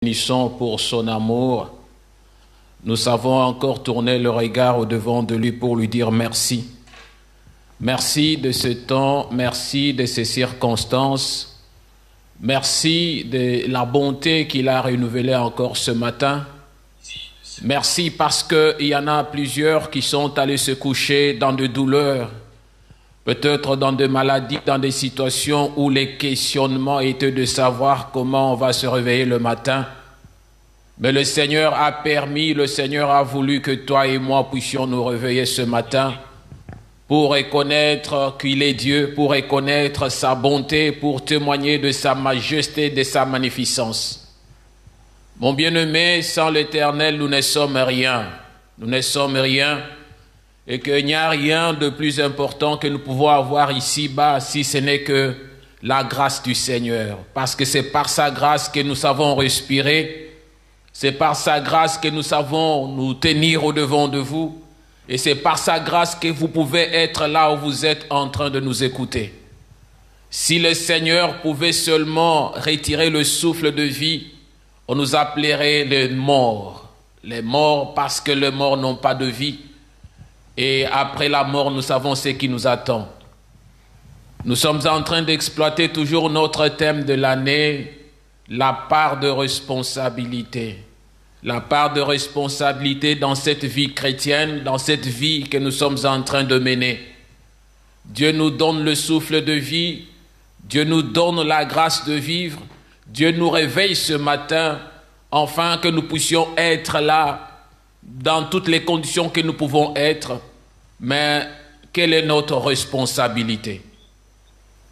bénissons pour son amour. Nous savons encore tourner le regard au-devant de lui pour lui dire merci. Merci de ce temps, merci de ces circonstances, merci de la bonté qu'il a renouvelée encore ce matin. Merci parce qu'il y en a plusieurs qui sont allés se coucher dans de douleurs, peut-être dans des maladies, dans des situations où les questionnements étaient de savoir comment on va se réveiller le matin. Mais le Seigneur a permis, le Seigneur a voulu que toi et moi puissions nous réveiller ce matin pour reconnaître qu'il est Dieu, pour reconnaître sa bonté, pour témoigner de sa majesté, de sa magnificence. Mon bien-aimé, sans l'Éternel, nous ne sommes rien. Nous ne sommes rien. Et qu'il n'y a rien de plus important que nous pouvons avoir ici-bas si ce n'est que la grâce du Seigneur. Parce que c'est par sa grâce que nous savons respirer, c'est par sa grâce que nous savons nous tenir au-devant de vous, et c'est par sa grâce que vous pouvez être là où vous êtes en train de nous écouter. Si le Seigneur pouvait seulement retirer le souffle de vie, on nous appellerait les morts. Les morts parce que les morts n'ont pas de vie. Et après la mort, nous savons ce qui nous attend. Nous sommes en train d'exploiter toujours notre thème de l'année, la part de responsabilité. La part de responsabilité dans cette vie chrétienne, dans cette vie que nous sommes en train de mener. Dieu nous donne le souffle de vie, Dieu nous donne la grâce de vivre, Dieu nous réveille ce matin, afin que nous puissions être là, dans toutes les conditions que nous pouvons être, mais quelle est notre responsabilité?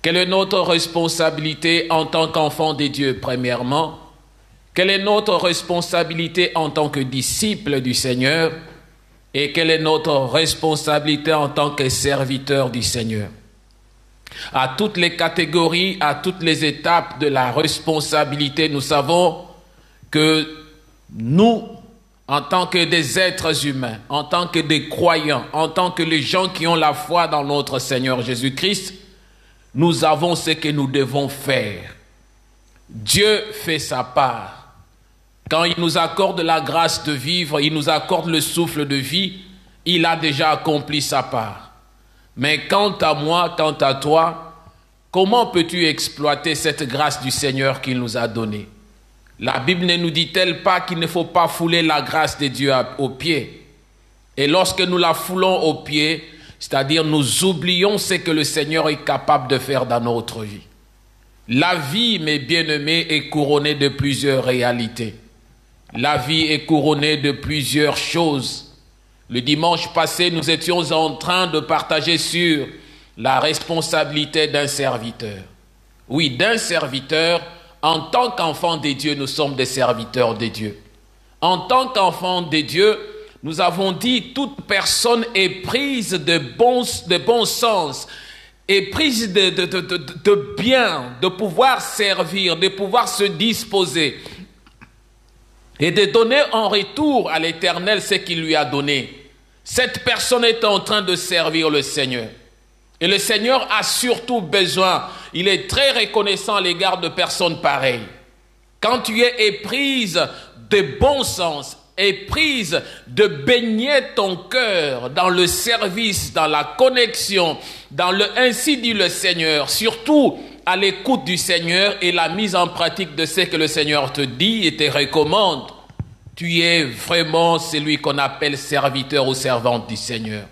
Quelle est notre responsabilité en tant qu'enfant de Dieu, premièrement? Quelle est notre responsabilité en tant que disciple du Seigneur? Et quelle est notre responsabilité en tant que serviteur du Seigneur? À toutes les catégories, à toutes les étapes de la responsabilité, nous savons que nous, en tant que des êtres humains, en tant que des croyants, en tant que les gens qui ont la foi dans notre Seigneur Jésus-Christ, nous avons ce que nous devons faire. Dieu fait sa part. Quand il nous accorde la grâce de vivre, il nous accorde le souffle de vie, il a déjà accompli sa part. Mais quant à moi, quant à toi, comment peux-tu exploiter cette grâce du Seigneur qu'il nous a donnée? La Bible ne nous dit-elle pas qu'il ne faut pas fouler la grâce de Dieu aux pieds? Et lorsque nous la foulons aux pieds, c'est-à-dire nous oublions ce que le Seigneur est capable de faire dans notre vie. La vie, mes bien-aimés, est couronnée de plusieurs réalités. La vie est couronnée de plusieurs choses. Le dimanche passé, nous étions en train de partager sur la responsabilité d'un serviteur. Oui, d'un serviteur. En tant qu'enfants de Dieu, nous sommes des serviteurs de Dieu. En tant qu'enfants de Dieu, nous avons dit toute personne est prise de bon sens, est prise de bien, de pouvoir servir, de pouvoir se disposer et de donner en retour à l'Éternel ce qu'il lui a donné. Cette personne est en train de servir le Seigneur. Et le Seigneur a surtout besoin, il est très reconnaissant à l'égard de personnes pareilles. Quand tu es éprise de bon sens, éprise de baigner ton cœur dans le service, dans la connexion, dans le ainsi dit le Seigneur, surtout à l'écoute du Seigneur et la mise en pratique de ce que le Seigneur te dit et te recommande, tu es vraiment celui qu'on appelle serviteur ou servante du Seigneur.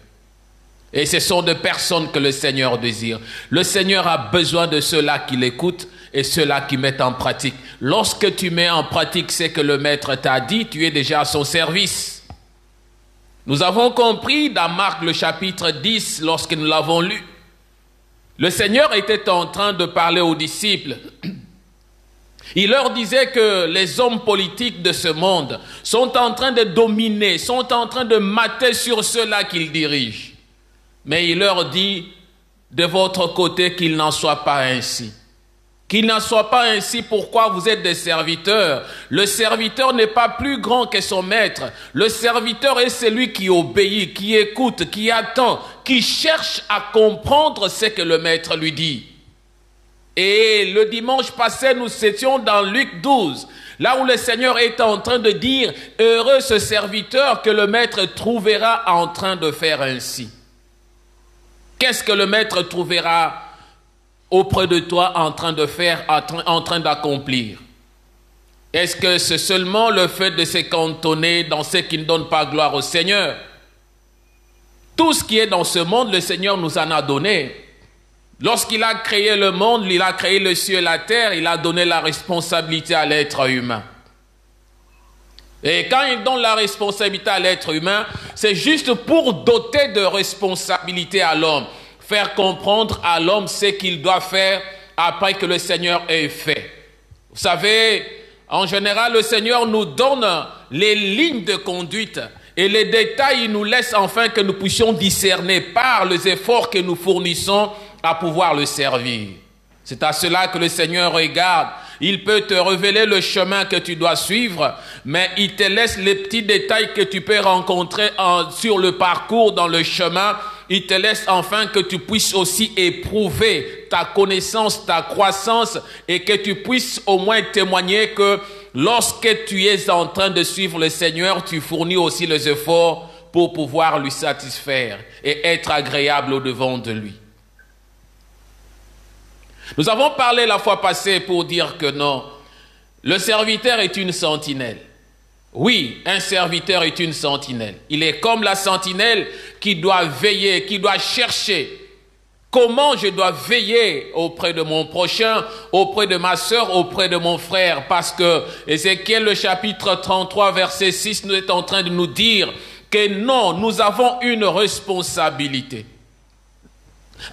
Et ce sont des personnes que le Seigneur désire. Le Seigneur a besoin de ceux-là qui l'écoutent et ceux-là qui mettent en pratique. Lorsque tu mets en pratique ce que le Maître t'a dit, tu es déjà à son service. Nous avons compris dans Marc le chapitre 10, lorsque nous l'avons lu, le Seigneur était en train de parler aux disciples. Il leur disait que les hommes politiques de ce monde sont en train de dominer, sont en train de mater sur ceux-là qu'ils dirigent. Mais il leur dit, de votre côté, qu'il n'en soit pas ainsi. Qu'il n'en soit pas ainsi, pourquoi vous êtes des serviteurs? Le serviteur n'est pas plus grand que son maître. Le serviteur est celui qui obéit, qui écoute, qui attend, qui cherche à comprendre ce que le maître lui dit. Et le dimanche passé, nous étions dans Luc 12, là où le Seigneur est en train de dire « Heureux ce serviteur que le maître trouvera en train de faire ainsi. » Qu'est-ce que le maître trouvera auprès de toi en train de faire, en train d'accomplir? Est-ce que c'est seulement le fait de se cantonner dans ce qui ne donne pas gloire au Seigneur? Tout ce qui est dans ce monde, le Seigneur nous en a donné. Lorsqu'il a créé le monde, il a créé le ciel et la terre, il a donné la responsabilité à l'être humain. Et quand il donne la responsabilité à l'être humain, c'est juste pour doter de responsabilité à l'homme, faire comprendre à l'homme ce qu'il doit faire après que le Seigneur ait fait. Vous savez, en général, le Seigneur nous donne les lignes de conduite et les détails, il nous laisse afin que nous puissions discerner par les efforts que nous fournissons à pouvoir le servir. C'est à cela que le Seigneur regarde. Il peut te révéler le chemin que tu dois suivre, mais il te laisse les petits détails que tu peux rencontrer sur le parcours, dans le chemin. Il te laisse enfin que tu puisses aussi éprouver ta connaissance, ta croissance, et que tu puisses au moins témoigner que lorsque tu es en train de suivre le Seigneur, tu fournis aussi les efforts pour pouvoir lui satisfaire et être agréable au-devant de lui. Nous avons parlé la fois passée pour dire que non, le serviteur est une sentinelle. Oui, un serviteur est une sentinelle. Il est comme la sentinelle qui doit veiller, qui doit chercher. Comment je dois veiller auprès de mon prochain, auprès de ma sœur, auprès de mon frère? Parce que Ézéchiel, le chapitre 33, verset 6, nous est en train de nous dire que non, nous avons une responsabilité.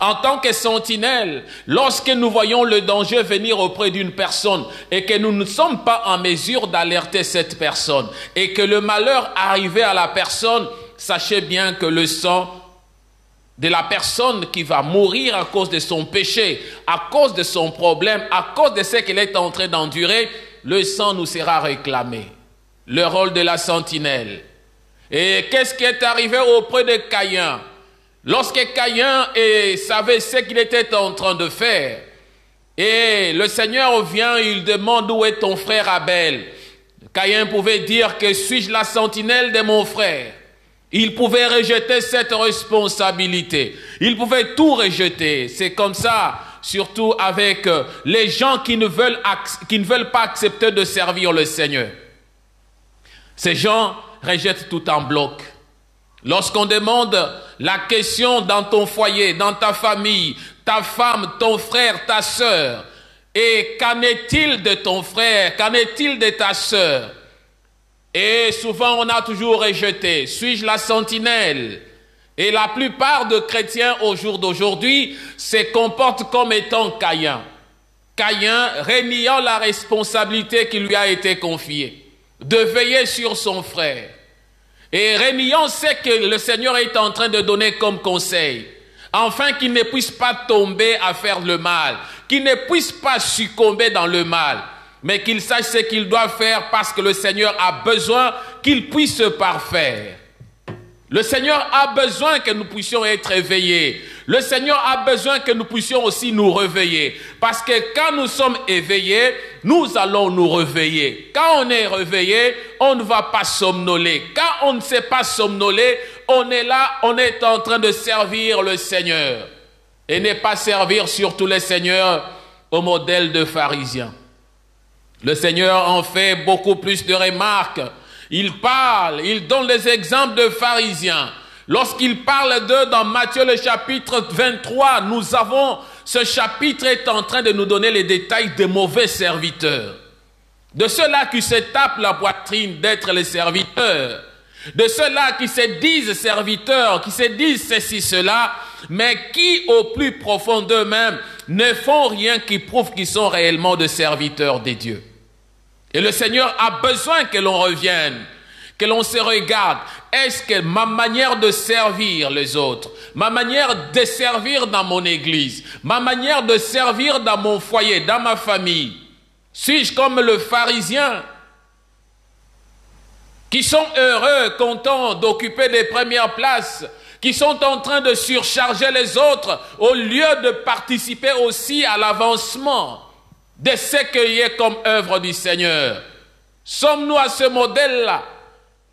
En tant que sentinelle, lorsque nous voyons le danger venir auprès d'une personne et que nous ne sommes pas en mesure d'alerter cette personne et que le malheur arrive à la personne, sachez bien que le sang de la personne qui va mourir à cause de son péché, à cause de son problème, à cause de ce qu'elle est en train d'endurer, le sang nous sera réclamé. Le rôle de la sentinelle. Et qu'est-ce qui est arrivé auprès de Caïn? Lorsque Caïn savait ce qu'il était en train de faire, et le Seigneur vient, il demande où est ton frère Abel. Caïn pouvait dire que suis-je la sentinelle de mon frère? Il pouvait rejeter cette responsabilité. Il pouvait tout rejeter. C'est comme ça, surtout avec les gens qui ne veulent pas accepter de servir le Seigneur. Ces gens rejettent tout en bloc. Lorsqu'on demande la question dans ton foyer, dans ta famille, ta femme, ton frère, ta sœur, et qu'en est-il de ton frère, qu'en est-il de ta sœur? Et souvent on a toujours rejeté, suis-je la sentinelle? Et la plupart de chrétiens au jour d'aujourd'hui se comportent comme étant Caïn. Caïn reniant la responsabilité qui lui a été confiée, de veiller sur son frère. Et reniant ce que le Seigneur est en train de donner comme conseil, afin qu'il ne puisse pas tomber à faire le mal, qu'il ne puisse pas succomber dans le mal, mais qu'il sache ce qu'il doit faire parce que le Seigneur a besoin qu'il puisse se parfaire. Le Seigneur a besoin que nous puissions être éveillés. Le Seigneur a besoin que nous puissions aussi nous réveiller. Parce que quand nous sommes éveillés, nous allons nous réveiller. Quand on est réveillé, on ne va pas somnoler. Quand on ne sait pas somnoler, on est là, on est en train de servir le Seigneur. Et ne pas servir surtout le Seigneur au modèle de pharisiens. Le Seigneur en fait beaucoup plus de remarques. Il parle, il donne les exemples de pharisiens. Lorsqu'il parle d'eux dans Matthieu le chapitre 23, nous avons, ce chapitre est en train de nous donner les détails des mauvais serviteurs. De ceux-là qui se tapent la poitrine d'être les serviteurs. De ceux-là qui se disent serviteurs, qui se disent ceci, cela, mais qui au plus profond d'eux-mêmes ne font rien qui prouve qu'ils sont réellement des serviteurs de Dieu. Et le Seigneur a besoin que l'on revienne, que l'on se regarde. Est-ce que ma manière de servir les autres, ma manière de servir dans mon église, ma manière de servir dans mon foyer, dans ma famille, suis-je comme le pharisien qui sont heureux, contents d'occuper les premières places, qui sont en train de surcharger les autres au lieu de participer aussi à l'avancement de ce qu'il y a comme œuvre du Seigneur. Sommes-nous à ce modèle-là?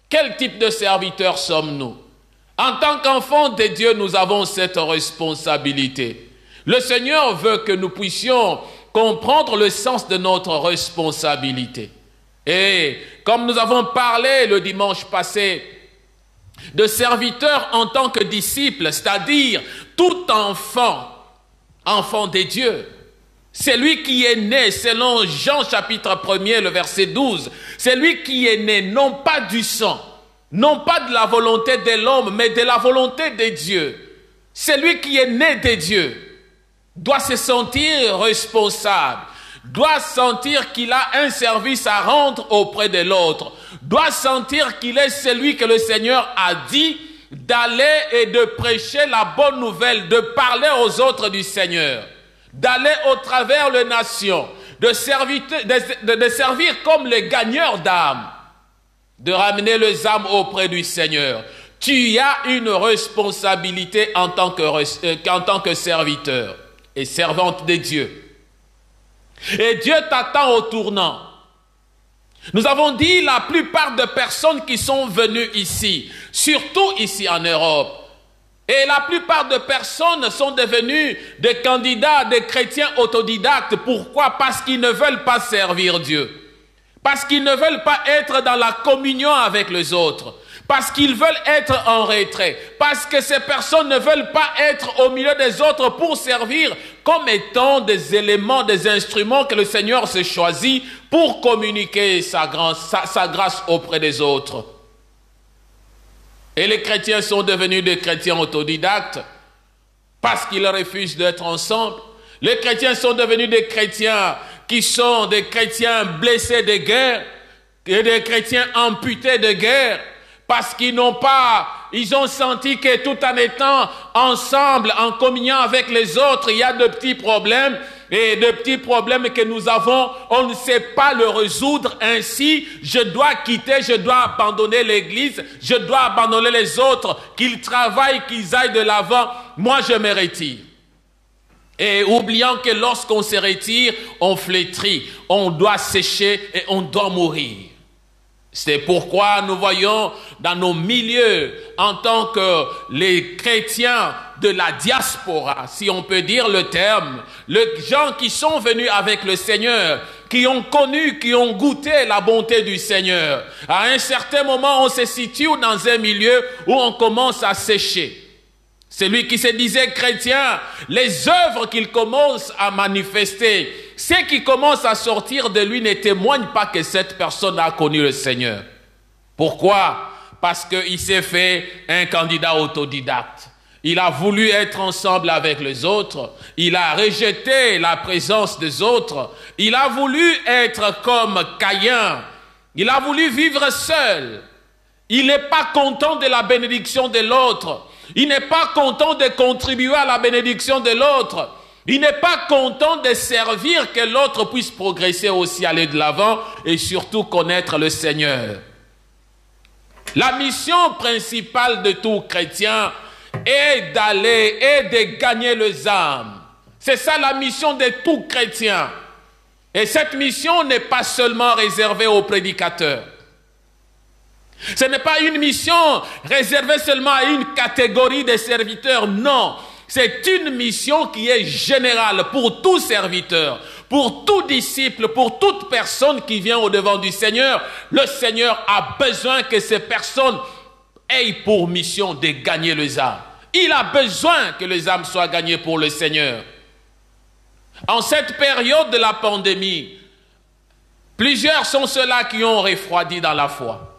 Quel type de serviteurs sommes-nous? En tant qu'enfants de Dieu, nous avons cette responsabilité. Le Seigneur veut que nous puissions comprendre le sens de notre responsabilité. Et comme nous avons parlé le dimanche passé, de serviteurs en tant que disciples, c'est-à-dire tout enfant de Dieu. C'est lui qui est né, selon Jean chapitre 1er, le verset 12, c'est lui qui est né, non pas du sang, non pas de la volonté de l'homme, mais de la volonté de Dieu. Celui qui est né de Dieu doit se sentir responsable, doit sentir qu'il a un service à rendre auprès de l'autre, doit sentir qu'il est celui que le Seigneur a dit d'aller et de prêcher la bonne nouvelle, de parler aux autres du Seigneur, d'aller au travers les nations, de servir comme les gagneurs d'âmes, de ramener les âmes auprès du Seigneur. Tu as une responsabilité en tant que serviteur et servante de Dieu. Et Dieu t'attend au tournant. Nous avons dit la plupart de personnes qui sont venues ici, surtout ici en Europe, et la plupart de personnes sont devenues des candidats, des chrétiens autodidactes. Pourquoi? Parce qu'ils ne veulent pas servir Dieu. Parce qu'ils ne veulent pas être dans la communion avec les autres. Parce qu'ils veulent être en retrait. Parce que ces personnes ne veulent pas être au milieu des autres pour servir comme étant des éléments, des instruments que le Seigneur s'est choisi pour communiquer sa grâce auprès des autres. Et les chrétiens sont devenus des chrétiens autodidactes parce qu'ils refusent d'être ensemble. Les chrétiens sont devenus des chrétiens qui sont des chrétiens blessés de guerre et des chrétiens amputés de guerre parce qu'ils ils ont senti que tout en étant ensemble, en communion avec les autres, il y a de petits problèmes. Et de petits problèmes que nous avons, on ne sait pas le résoudre. Ainsi, je dois quitter, je dois abandonner l'église, je dois abandonner les autres, qu'ils travaillent, qu'ils aillent de l'avant. Moi, je me retire. Et oubliant que lorsqu'on se retire, on flétrit, on doit sécher et on doit mourir. C'est pourquoi nous voyons dans nos milieux, en tant que les chrétiens de la diaspora, si on peut dire le terme, les gens qui sont venus avec le Seigneur, qui ont connu, qui ont goûté la bonté du Seigneur. À un certain moment, on se situe dans un milieu où on commence à sécher. Celui qui se disait chrétien, les œuvres qu'il commence à manifester, ce qui commence à sortir de lui ne témoigne pas que cette personne a connu le Seigneur. Pourquoi? Parce qu'il s'est fait un candidat autodidacte. Il a voulu être ensemble avec les autres. Il a rejeté la présence des autres. Il a voulu être comme Caïn. Il a voulu vivre seul. Il n'est pas content de la bénédiction de l'autre. Il n'est pas content de contribuer à la bénédiction de l'autre. Il n'est pas content de servir, que l'autre puisse progresser aussi, aller de l'avant et surtout connaître le Seigneur. La mission principale de tout chrétien est d'aller et de gagner les âmes. C'est ça la mission de tout chrétien. Et cette mission n'est pas seulement réservée aux prédicateurs. Ce n'est pas une mission réservée seulement à une catégorie de serviteurs, non. C'est une mission qui est générale pour tout serviteur, pour tout disciple, pour toute personne qui vient au-devant du Seigneur. Le Seigneur a besoin que ces personnes aient pour mission de gagner les âmes. Il a besoin que les âmes soient gagnées pour le Seigneur. En cette période de la pandémie, plusieurs sont ceux-là qui ont refroidi dans la foi.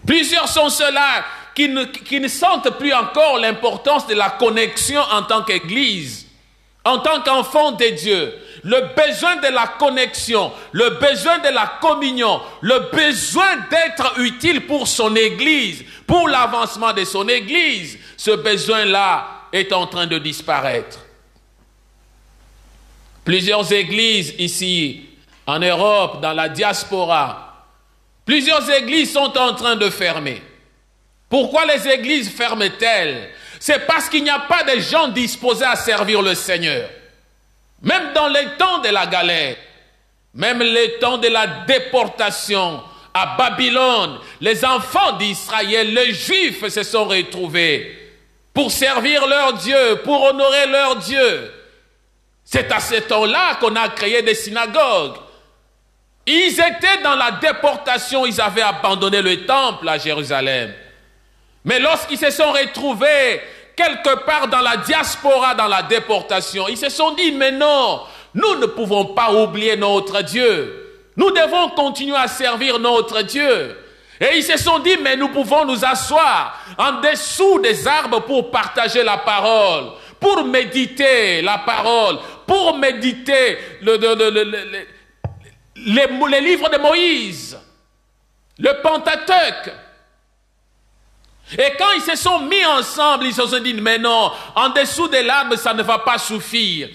Plusieurs sont ceux-là qui ne sentent plus encore l'importance de la connexion en tant qu'Église, en tant qu'enfant de Dieu. Le besoin de la connexion, le besoin de la communion, le besoin d'être utile pour son Église, pour l'avancement de son Église. Ce besoin-là est en train de disparaître. Plusieurs églises ici, en Europe, dans la diaspora, plusieurs églises sont en train de fermer. Pourquoi les églises ferment-elles? C'est parce qu'il n'y a pas de gens disposés à servir le Seigneur. Même dans les temps de la galère, même les temps de la déportation à Babylone, les enfants d'Israël, les Juifs se sont retrouvés pour servir leur Dieu, pour honorer leur Dieu. C'est à ce temps-là qu'on a créé des synagogues. Ils étaient dans la déportation, ils avaient abandonné le temple à Jérusalem. Mais lorsqu'ils se sont retrouvés quelque part dans la diaspora, dans la déportation, ils se sont dit, mais non, nous ne pouvons pas oublier notre Dieu. Nous devons continuer à servir notre Dieu. Et ils se sont dit, mais nous pouvons nous asseoir en dessous des arbres pour partager la parole, pour méditer la parole, pour méditer les livres de Moïse, le Pentateuque. Et quand ils se sont mis ensemble, ils se sont dit, mais non, en dessous des larmes, ça ne va pas suffire.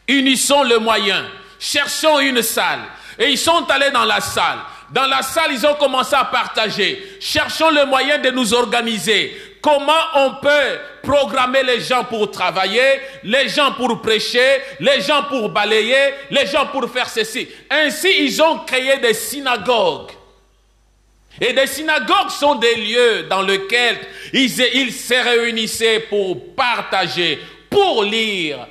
Unissons le moyen, cherchons une salle. Et ils sont allés dans la salle. Dans la salle, ils ont commencé à partager. Cherchons le moyen de nous organiser. Comment on peut programmer les gens pour travailler, les gens pour prêcher, les gens pour balayer, les gens pour faire ceci. Ainsi, ils ont créé des synagogues. Et des synagogues sont des lieux dans lesquels ils se réunissaient pour partager, pour lire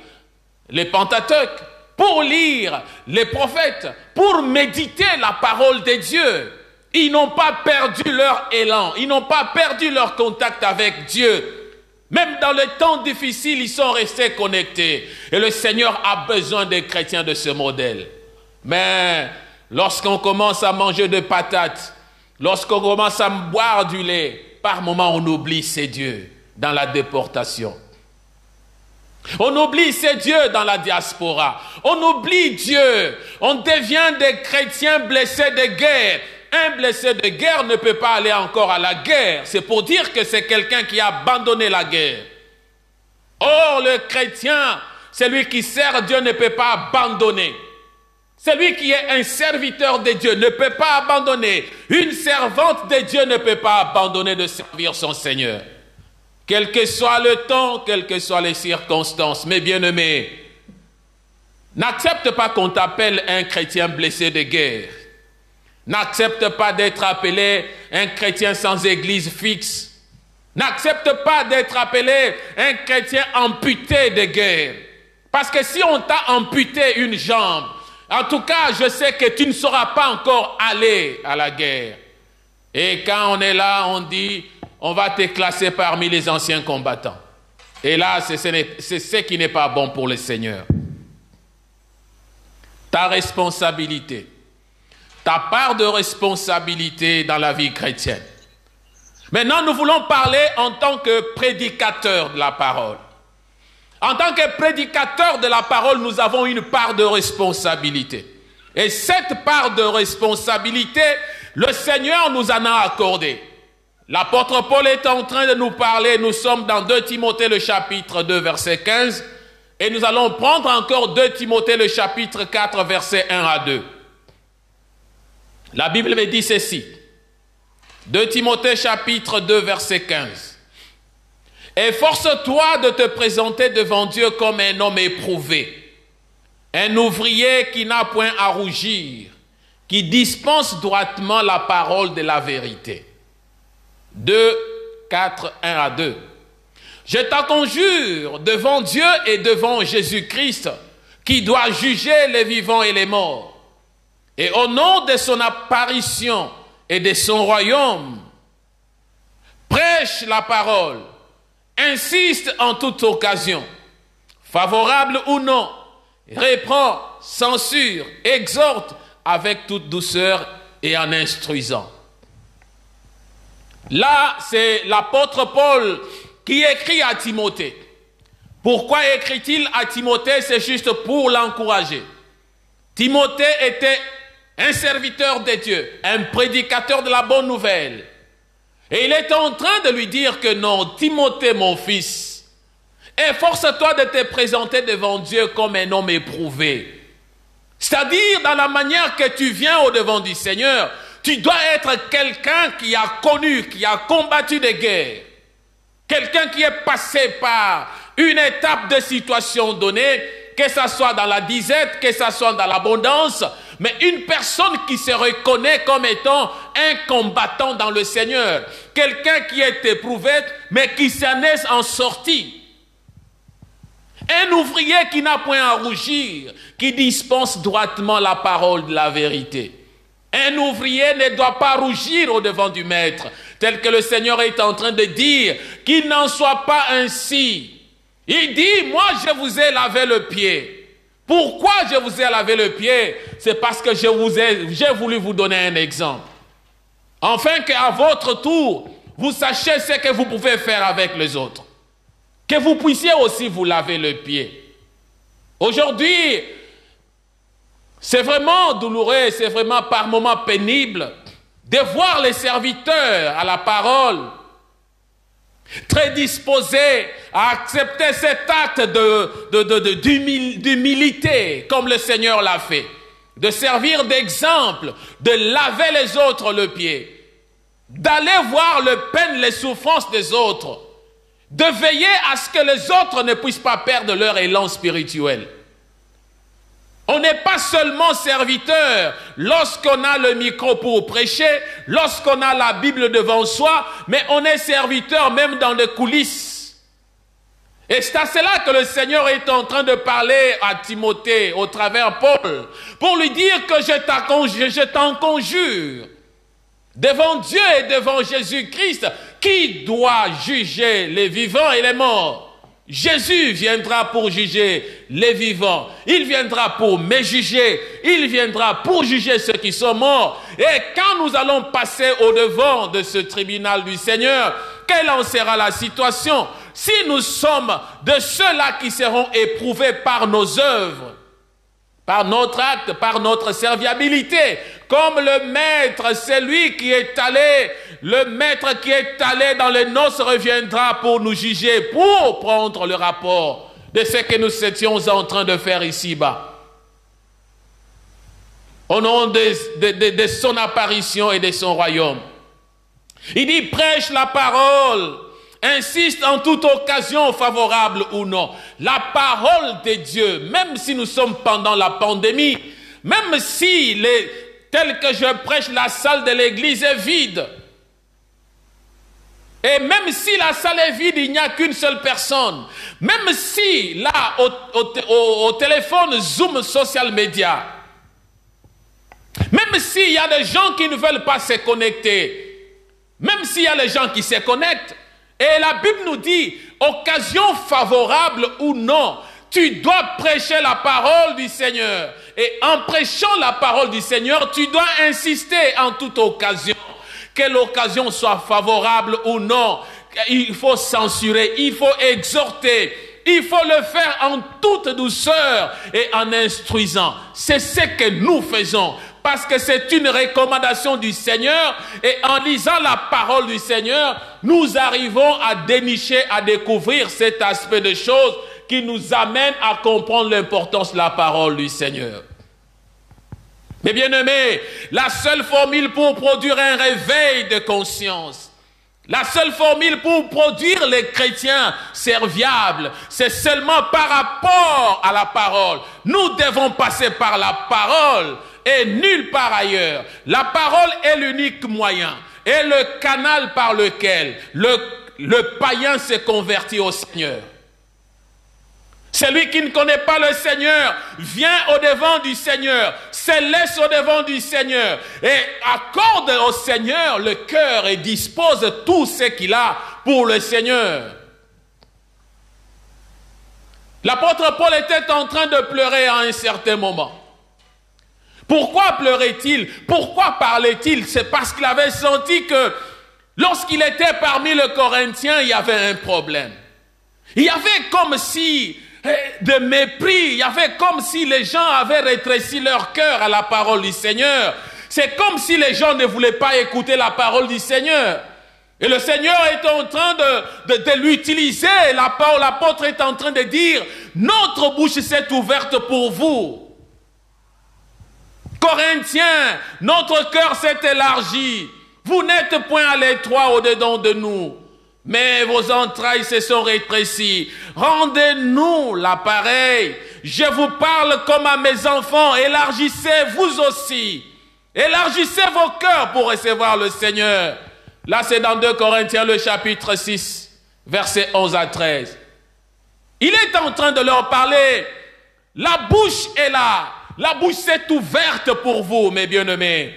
les Pentateuques, pour lire les prophètes, pour méditer la parole de Dieu. Ils n'ont pas perdu leur élan, ils n'ont pas perdu leur contact avec Dieu. Même dans les temps difficiles, ils sont restés connectés. Et le Seigneur a besoin des chrétiens de ce modèle. Mais lorsqu'on commence à manger de patates, lorsqu'on commence à boire du lait, par moments on oublie ces dieux dans la déportation. On oublie ces dieux dans la diaspora. On oublie Dieu. On devient des chrétiens blessés de guerre. Un blessé de guerre ne peut pas aller encore à la guerre. C'est pour dire que c'est quelqu'un qui a abandonné la guerre. Or, le chrétien, celui qui sert Dieu ne peut pas abandonner. Celui qui est un serviteur de Dieu ne peut pas abandonner. Une servante de Dieu ne peut pas abandonner de servir son Seigneur. Quel que soit le temps, quelles que soient les circonstances, mes bien-aimés, n'accepte pas qu'on t'appelle un chrétien blessé de guerre. N'accepte pas d'être appelé un chrétien sans église fixe. N'accepte pas d'être appelé un chrétien amputé de guerre. Parce que si on t'a amputé une jambe, en tout cas, je sais que tu ne sauras pas encore aller à la guerre. Et quand on est là, on dit, on va te classer parmi les anciens combattants. Et là, c'est ce qui n'est pas bon pour le Seigneur. Ta responsabilité, ta part de responsabilité dans la vie chrétienne. Maintenant, nous voulons parler en tant que prédicateur de la parole. En tant que prédicateur de la parole, nous avons une part de responsabilité. Et cette part de responsabilité, le Seigneur nous en a accordé. L'apôtre Paul est en train de nous parler, nous sommes dans 2 Timothée le chapitre 2 verset 15 et nous allons prendre encore 2 Timothée le chapitre 4 verset 1 à 2. La Bible me dit ceci, 2 Timothée chapitre 2 verset 15. Efforce-toi de te présenter devant Dieu comme un homme éprouvé, un ouvrier qui n'a point à rougir, qui dispense droitement la parole de la vérité. 2, 4, 1 à 2. Je t'en conjure devant Dieu et devant Jésus-Christ, qui doit juger les vivants et les morts. Et au nom de son apparition et de son royaume, prêche la parole, insiste en toute occasion, favorable ou non, reprend, censure, exhorte avec toute douceur et en instruisant. Là, c'est l'apôtre Paul qui écrit à Timothée. Pourquoi écrit-il à Timothée? C'est juste pour l'encourager. Timothée était un serviteur de Dieu, un prédicateur de la bonne nouvelle. Et il est en train de lui dire que non, Timothée, mon fils, efforce-toi de te présenter devant Dieu comme un homme éprouvé. C'est-à-dire, dans la manière que tu viens au devant du Seigneur, Tu dois être quelqu'un qui a connu, qui a combattu des guerres. Quelqu'un qui est passé par une étape de situation donnée, que ce soit dans la disette, que ce soit dans l'abondance, mais une personne qui se reconnaît comme étant un combattant dans le Seigneur. Quelqu'un qui est éprouvé, mais qui s'en est en sorti. Un ouvrier qui n'a point à rougir, qui dispense droitement la parole de la vérité. Un ouvrier ne doit pas rougir au-devant du maître, tel que le Seigneur est en train de dire, qu'il n'en soit pas ainsi. Il dit, moi je vous ai lavé le pied. Pourquoi je vous ai lavé le pied? C'est parce que j'ai voulu vous donner un exemple. Afin qu'à votre tour, vous sachiez ce que vous pouvez faire avec les autres. Que vous puissiez aussi vous laver le pied. Aujourd'hui, c'est vraiment douloureux, c'est vraiment par moments pénible de voir les serviteurs à la parole très disposés à accepter cet acte d'humilité comme le Seigneur l'a fait, de servir d'exemple, de laver les autres le pied, d'aller voir le peine, les souffrances des autres, de veiller à ce que les autres ne puissent pas perdre leur élan spirituel. On n'est pas seulement serviteur lorsqu'on a le micro pour prêcher, lorsqu'on a la Bible devant soi, mais on est serviteur même dans les coulisses. Et c'est à cela que le Seigneur est en train de parler à Timothée au travers Paul, pour lui dire que je t'en conjure, devant Dieu et devant Jésus-Christ, qui doit juger les vivants et les morts. Jésus viendra pour juger les vivants. Il viendra pour me juger. Il viendra pour juger ceux qui sont morts. Et quand nous allons passer au-devant de ce tribunal du Seigneur, quelle en sera la situation? Si nous sommes de ceux-là qui seront éprouvés par nos œuvres, par notre acte, par notre serviabilité, comme le maître, c'est lui qui est allé, le maître qui est allé dans les noces reviendra pour nous juger, pour prendre le rapport de ce que nous étions en train de faire ici-bas. Au nom de son apparition et de son royaume. Il dit, prêche la parole, insiste en toute occasion favorable ou non. La parole de Dieu, même si nous sommes pendant la pandémie, même si tel que je prêche, la salle de l'église est vide. Et même si la salle est vide, il n'y a qu'une seule personne. Même si là, au téléphone, Zoom, social media, même s'il y a des gens qui ne veulent pas se connecter, même s'il y a des gens qui se connectent, et la Bible nous dit, occasion favorable ou non, tu dois prêcher la parole du Seigneur. Et en prêchant la parole du Seigneur, tu dois insister en toute occasion. Que l'occasion soit favorable ou non, il faut censurer, il faut exhorter, il faut le faire en toute douceur et en instruisant. C'est ce que nous faisons. Parce que c'est une recommandation du Seigneur et en lisant la parole du Seigneur, nous arrivons à dénicher, à découvrir cet aspect de choses qui nous amène à comprendre l'importance de la parole du Seigneur. Mais bien aimés, la seule formule pour produire un réveil de conscience, la seule formule pour produire les chrétiens serviables, c'est seulement par rapport à la parole. Nous devons passer par la parole et nulle part ailleurs. La parole est l'unique moyen et le canal par lequel le païen se convertit au Seigneur. Celui qui ne connaît pas le Seigneur vient au-devant du Seigneur, se laisse au-devant du Seigneur et accorde au Seigneur le cœur et dispose tout ce qu'il a pour le Seigneur. L'apôtre Paul était en train de pleurer à un certain moment. Pourquoi pleurait-il? Pourquoi parlait-il? C'est parce qu'il avait senti que lorsqu'il était parmi les Corinthiens, il y avait un problème. Il y avait comme si de mépris, il y avait comme si les gens avaient rétréci leur cœur à la parole du Seigneur. C'est comme si les gens ne voulaient pas écouter la parole du Seigneur. Et le Seigneur est en train de l'utiliser. L'apôtre est en train de dire, notre bouche s'est ouverte pour vous. Corinthiens, notre cœur s'est élargi. Vous n'êtes point à l'étroit au-dedans de nous, mais vos entrailles se sont rétrécies. Rendez-nous l'appareil. Je vous parle comme à mes enfants. Élargissez vous aussi. Élargissez vos cœurs pour recevoir le Seigneur. Là, c'est dans 2 Corinthiens, le chapitre 6, versets 11 à 13. Il est en train de leur parler. La bouche est là. La bouche s'est ouverte pour vous, mes bien-aimés.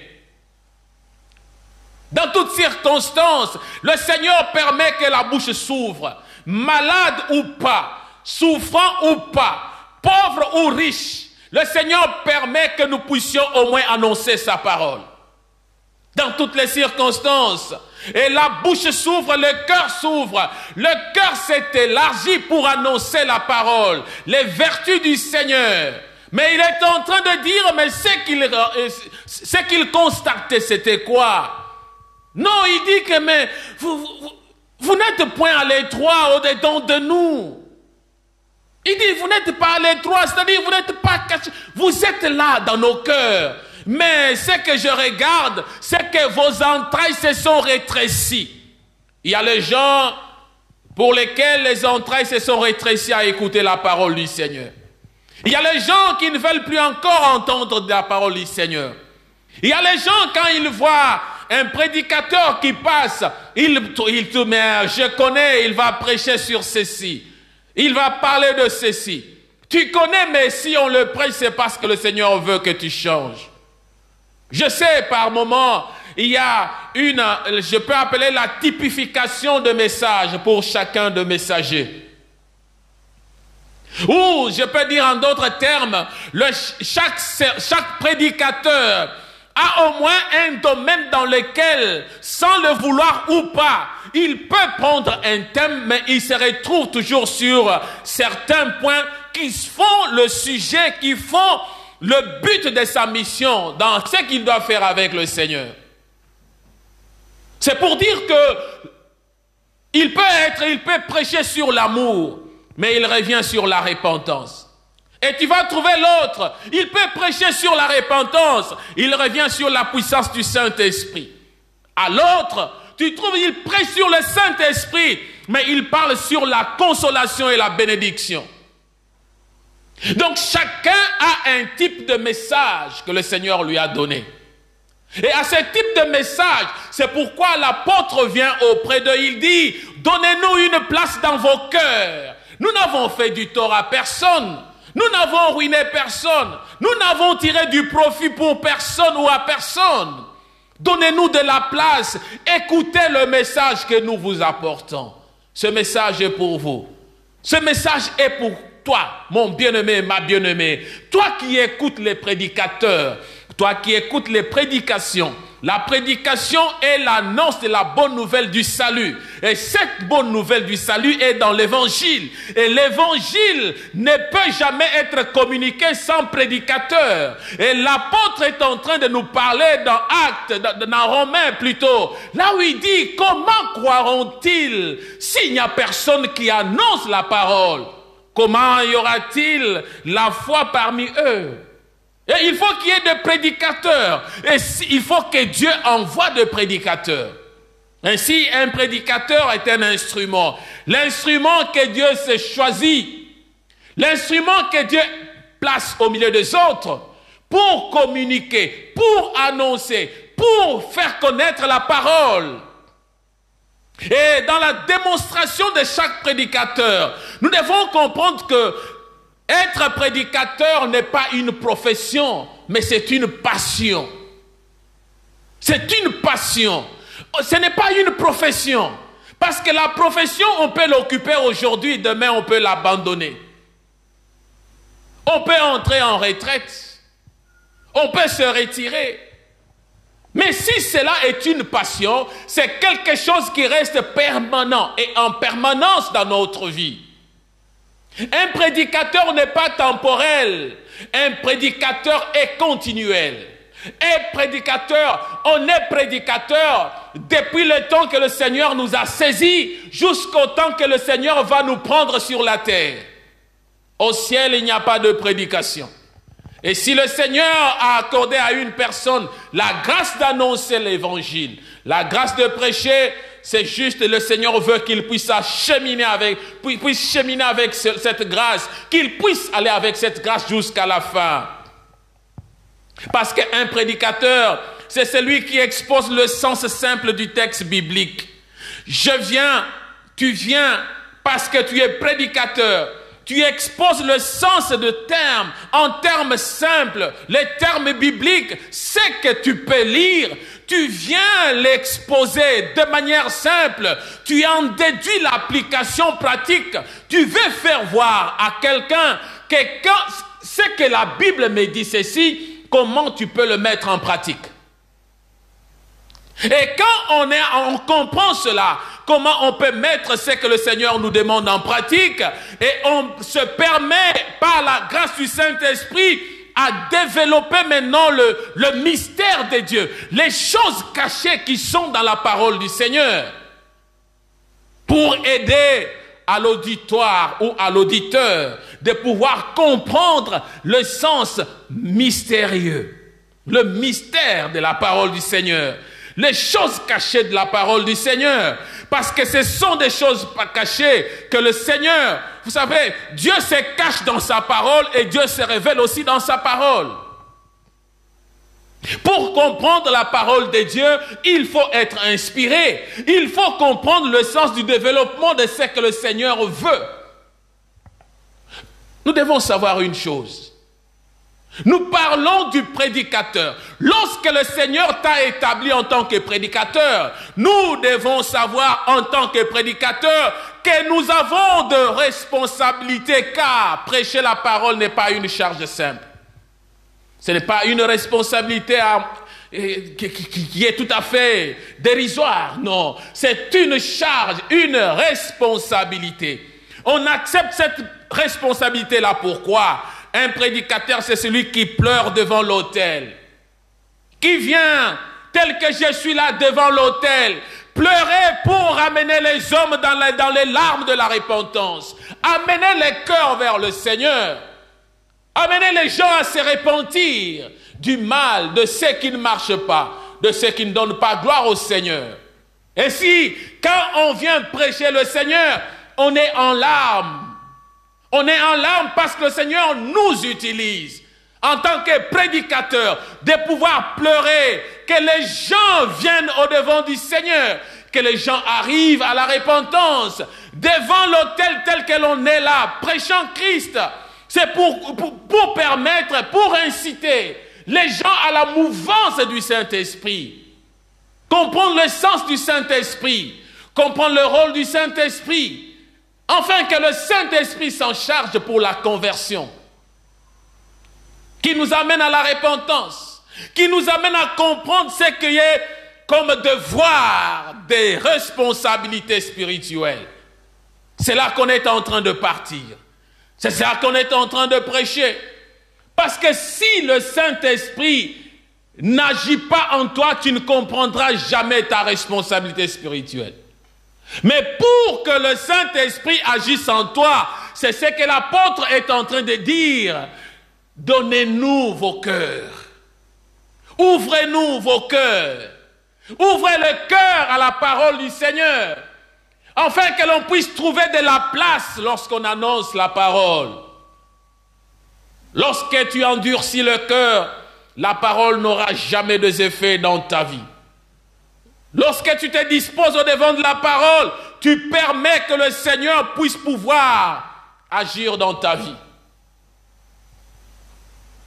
Dans toutes circonstances, le Seigneur permet que la bouche s'ouvre. Malade ou pas, souffrant ou pas, pauvre ou riche, le Seigneur permet que nous puissions au moins annoncer sa parole. Dans toutes les circonstances. Et la bouche s'ouvre, le cœur s'ouvre. Le cœur s'est élargi pour annoncer la parole, les vertus du Seigneur. Mais il est en train de dire, mais ce qu'il constatait, c'était quoi? Non, il dit que mais vous n'êtes point à l'étroit au-dedans de nous. Il dit, vous n'êtes pas à l'étroit, c'est-à-dire vous n'êtes pas cachés. Vous êtes là dans nos cœurs. Mais ce que je regarde, c'est que vos entrailles se sont rétrécies. Il y a les gens pour lesquels les entrailles se sont rétrécies à écouter la parole du Seigneur. Il y a les gens qui ne veulent plus encore entendre la parole du Seigneur. Il y a les gens, quand ils voient un prédicateur qui passe, il te met, je connais, il va prêcher sur ceci. Il va parler de ceci. Tu connais, mais si on le prêche, c'est parce que le Seigneur veut que tu changes. Je sais, par moment, il y a je peux appeler la typification de messages pour chacun de messagers. Ou, je peux dire en d'autres termes, chaque prédicateur a au moins un domaine dans lequel, sans le vouloir ou pas, il peut prendre un thème, mais il se retrouve toujours sur certains points qui font le sujet, qui font le but de sa mission dans ce qu'il doit faire avec le Seigneur. C'est pour dire que il peut prêcher sur l'amour, mais il revient sur la repentance. Et tu vas trouver l'autre, il peut prêcher sur la repentance, il revient sur la puissance du Saint-Esprit. À l'autre, tu trouves, il prêche sur le Saint-Esprit, mais il parle sur la consolation et la bénédiction. Donc chacun a un type de message que le Seigneur lui a donné. Et à ce type de message, c'est pourquoi l'apôtre vient auprès d'eux, il dit, donnez-nous une place dans vos cœurs. Nous n'avons fait du tort à personne. Nous n'avons ruiné personne. Nous n'avons tiré du profit pour personne ou à personne. Donnez-nous de la place. Écoutez le message que nous vous apportons. Ce message est pour vous. Ce message est pour toi, mon bien-aimé, ma bien-aimée. Toi qui écoutes les prédicateurs, toi qui écoutes les prédications. La prédication est l'annonce de la bonne nouvelle du salut. Et cette bonne nouvelle du salut est dans l'évangile. Et l'évangile ne peut jamais être communiqué sans prédicateur. Et l'apôtre est en train de nous parler dans Actes, dans Romains plutôt. Là où il dit, comment croiront-ils s'il n'y a personne qui annonce la parole? Comment y aura-t-il la foi parmi eux? Et il faut qu'il y ait des prédicateurs. Et il faut que Dieu envoie des prédicateurs. Ainsi, un prédicateur est un instrument. L'instrument que Dieu s'est choisi. L'instrument que Dieu place au milieu des autres pour communiquer, pour annoncer, pour faire connaître la parole. Et dans la démonstration de chaque prédicateur, nous devons comprendre que être prédicateur n'est pas une profession, mais c'est une passion. C'est une passion. Ce n'est pas une profession. Parce que la profession, on peut l'occuper aujourd'hui, demain on peut l'abandonner. On peut entrer en retraite. On peut se retirer. Mais si cela est une passion, c'est quelque chose qui reste permanent et en permanence dans notre vie. Un prédicateur n'est pas temporel. Un prédicateur est continuel. Un prédicateur, on est prédicateur depuis le temps que le Seigneur nous a saisis jusqu'au temps que le Seigneur va nous prendre sur la terre. Au ciel, il n'y a pas de prédication. Et si le Seigneur a accordé à une personne la grâce d'annoncer l'évangile, la grâce de prêcher, c'est juste le Seigneur veut qu'il puisse cheminer avec cette grâce, qu'il puisse aller avec cette grâce jusqu'à la fin. Parce qu'un prédicateur, c'est celui qui expose le sens simple du texte biblique. Tu viens parce que tu es prédicateur. Tu exposes le sens de termes en termes simples, les termes bibliques, c'est que tu peux lire. Tu viens l'exposer de manière simple. Tu en déduis l'application pratique. Tu veux faire voir à quelqu'un que ce que la Bible me dit ceci, comment tu peux le mettre en pratique. Et quand on comprend cela, comment on peut mettre ce que le Seigneur nous demande en pratique, et on se permet par la grâce du Saint-Esprit à développer maintenant le mystère de Dieu, les choses cachées qui sont dans la parole du Seigneur, pour aider à l'auditoire ou à l'auditeur de pouvoir comprendre le sens mystérieux, le mystère de la parole du Seigneur, les choses cachées de la parole du Seigneur, parce que ce sont des choses pas cachées que le Seigneur, vous savez, Dieu se cache dans sa parole et Dieu se révèle aussi dans sa parole. Pour comprendre la parole de Dieu, il faut être inspiré. Il faut comprendre le sens du développement de ce que le Seigneur veut. Nous devons savoir une chose. Nous parlons du prédicateur. Lorsque le Seigneur t'a établi en tant que prédicateur, nous devons savoir en tant que prédicateur que nous avons de responsabilités, car prêcher la parole n'est pas une charge simple. Ce n'est pas une responsabilité qui est tout à fait dérisoire. Non, c'est une charge, une responsabilité. On accepte cette responsabilité-là. Pourquoi? Un prédicateur, c'est celui qui pleure devant l'autel, qui vient tel que je suis là devant l'autel, pleurer pour amener les hommes dans les larmes de la repentance, amener les cœurs vers le Seigneur, amener les gens à se repentir du mal, de ce qui ne marche pas, de ce qui ne donne pas gloire au Seigneur. Et si, quand on vient prêcher le Seigneur, on est en larmes. On est en larmes parce que le Seigneur nous utilise en tant que prédicateurs de pouvoir pleurer, que les gens viennent au-devant du Seigneur, que les gens arrivent à la repentance, devant l'autel tel que l'on est là, prêchant Christ. C'est pour permettre, pour inciter les gens à la mouvance du Saint-Esprit. Comprendre le sens du Saint-Esprit, comprendre le rôle du Saint-Esprit, afin que le Saint-Esprit s'en charge pour la conversion, qui nous amène à la repentance, qui nous amène à comprendre ce qui est comme devoir des responsabilités spirituelles. C'est là qu'on est en train de partir. C'est là qu'on est en train de prêcher. Parce que si le Saint-Esprit n'agit pas en toi, tu ne comprendras jamais ta responsabilité spirituelle. Mais pour que le Saint-Esprit agisse en toi, c'est ce que l'apôtre est en train de dire. Donnez-nous vos cœurs. Ouvrez-nous vos cœurs. Ouvrez le cœur à la parole du Seigneur, afin que l'on puisse trouver de la place lorsqu'on annonce la parole. Lorsque tu endurcis le cœur, la parole n'aura jamais d'effet dans ta vie. Lorsque tu te disposes au devant de la parole, tu permets que le Seigneur puisse pouvoir agir dans ta vie.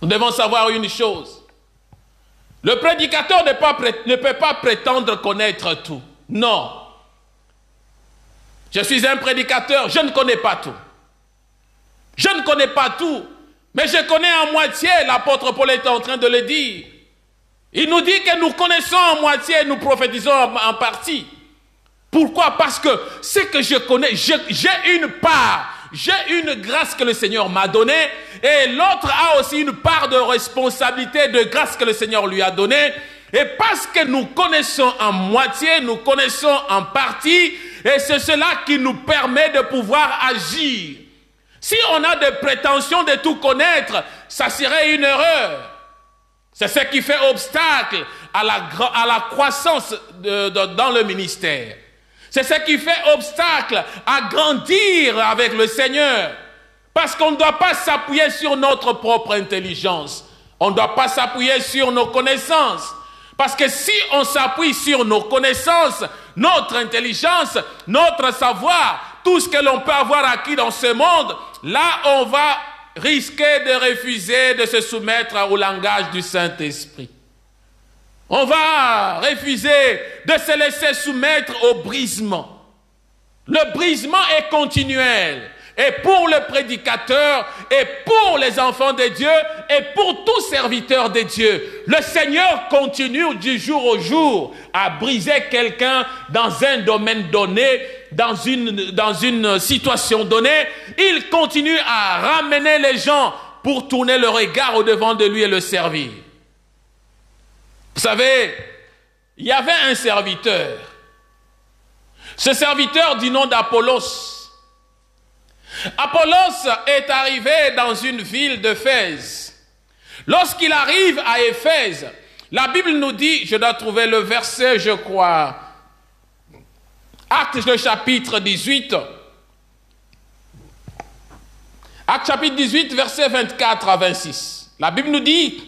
Nous devons savoir une chose. Le prédicateur ne peut pas prétendre connaître tout. Non. Je suis un prédicateur, je ne connais pas tout. Je ne connais pas tout, mais je connais en moitié, l'apôtre Paul est en train de le dire. Il nous dit que nous connaissons en moitié et nous prophétisons en partie. Pourquoi? Parce que ce que je connais, j'ai une part, j'ai une grâce que le Seigneur m'a donnée, et l'autre a aussi une part de responsabilité, de grâce que le Seigneur lui a donnée. Et parce que nous connaissons en moitié, nous connaissons en partie, et c'est cela qui nous permet de pouvoir agir. Si on a des prétentions de tout connaître, ça serait une erreur. C'est ce qui fait obstacle à la croissance dans le ministère. C'est ce qui fait obstacle à grandir avec le Seigneur. Parce qu'on ne doit pas s'appuyer sur notre propre intelligence. On ne doit pas s'appuyer sur nos connaissances. Parce que si on s'appuie sur nos connaissances, notre intelligence, notre savoir, tout ce que l'on peut avoir acquis dans ce monde, là on va risquer de refuser de se soumettre au langage du Saint-Esprit. On va refuser de se laisser soumettre au brisement. Le brisement est continuel. Et pour le prédicateur, et pour les enfants de Dieu, et pour tout serviteur de Dieu, le Seigneur continue du jour au jour à briser quelqu'un dans un domaine donné, dans une situation donnée. Il continue à ramener les gens pour tourner le regard au-devant de lui et le servir. Vous savez, il y avait un serviteur. Ce serviteur du nom d'Apollos. Apollos est arrivé dans une ville d'Éphèse. Lorsqu'il arrive à Éphèse, la Bible nous dit, je dois trouver le verset, je crois, Actes le chapitre 18. Actes chapitre 18, versets 24 à 26. La Bible nous dit,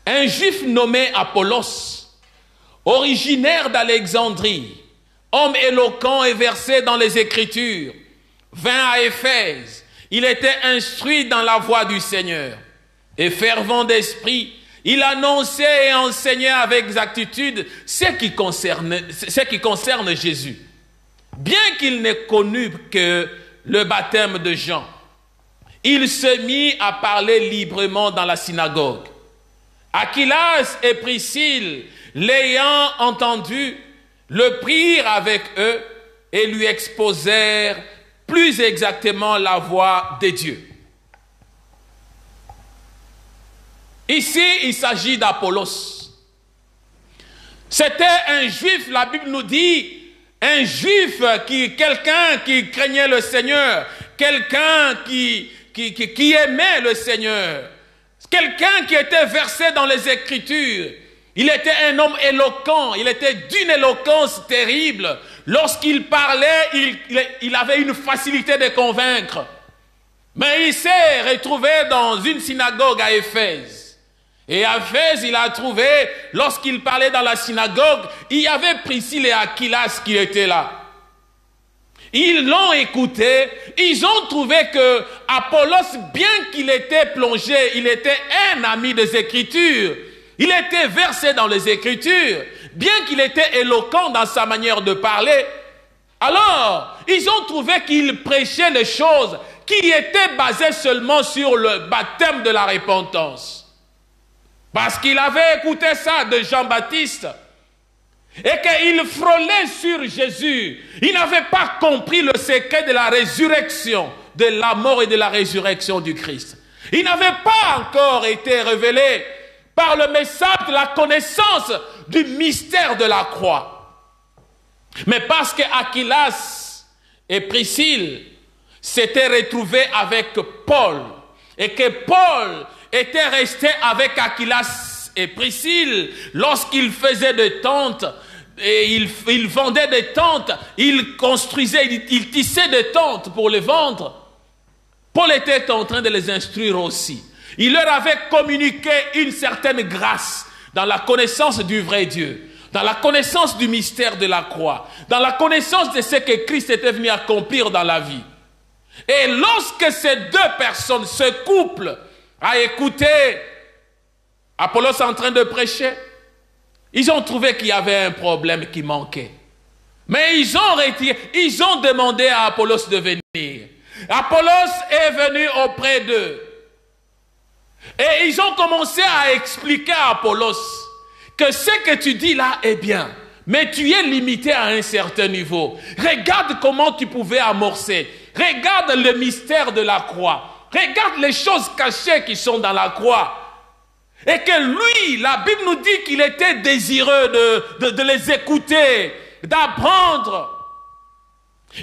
un juif nommé Apollos, originaire d'Alexandrie, homme éloquent et versé dans les Écritures, vint à Éphèse. Il était instruit dans la voie du Seigneur et fervent d'esprit. Il annonçait et enseignait avec exactitude ce qui concerne Jésus. Bien qu'il n'ait connu que le baptême de Jean, il se mit à parler librement dans la synagogue. Aquilas et Priscille, l'ayant entendu, le prirent avec eux et lui exposèrent plus exactement la voie de Dieu. Ici, il s'agit d'Apollos. C'était un juif, la Bible nous dit, un juif, quelqu'un qui craignait le Seigneur, quelqu'un qui aimait le Seigneur, quelqu'un qui était versé dans les Écritures. Il était un homme éloquent, il était d'une éloquence terrible. Lorsqu'il parlait, il avait une facilité de convaincre. Mais il s'est retrouvé dans une synagogue à Éphèse. Et à Éphèse, il a trouvé, lorsqu'il parlait dans la synagogue, il y avait Priscille et Aquilas qui étaient là. Ils l'ont écouté, ils ont trouvé que Apollos, bien qu'il était plongé, il était un ami des Écritures, il était versé dans les Écritures, bien qu'il était éloquent dans sa manière de parler. Alors, ils ont trouvé qu'il prêchait les choses qui étaient basées seulement sur le baptême de la repentance. Parce qu'il avait écouté ça de Jean-Baptiste et qu'il frôlait sur Jésus. Il n'avait pas compris le secret de la résurrection, de la mort et de la résurrection du Christ. Il n'avait pas encore été révélé par le message de la connaissance du mystère de la croix. Mais parce que Aquilas et Priscille s'étaient retrouvés avec Paul et que Paul était resté avec Aquilas et Priscille lorsqu'ils faisaient des tentes et ils vendaient des tentes, ils construisaient, ils tissaient des tentes pour les vendre. Paul était en train de les instruire aussi. Il leur avait communiqué une certaine grâce dans la connaissance du vrai Dieu, dans la connaissance du mystère de la croix, dans la connaissance de ce que Christ était venu accomplir dans la vie. Et lorsque ces deux personnes, ce couple, a écouté Apollos en train de prêcher, ils ont trouvé qu'il y avait un problème qui manquait. Mais ils ont demandé à Apollos de venir. Apollos est venu auprès d'eux. Et ils ont commencé à expliquer à Apollos que ce que tu dis là est bien, mais tu es limité à un certain niveau. Regarde comment tu pouvais amorcer. Regarde le mystère de la croix. Regarde les choses cachées qui sont dans la croix. Et que lui, la Bible nous dit qu'il était désireux de les écouter, d'apprendre.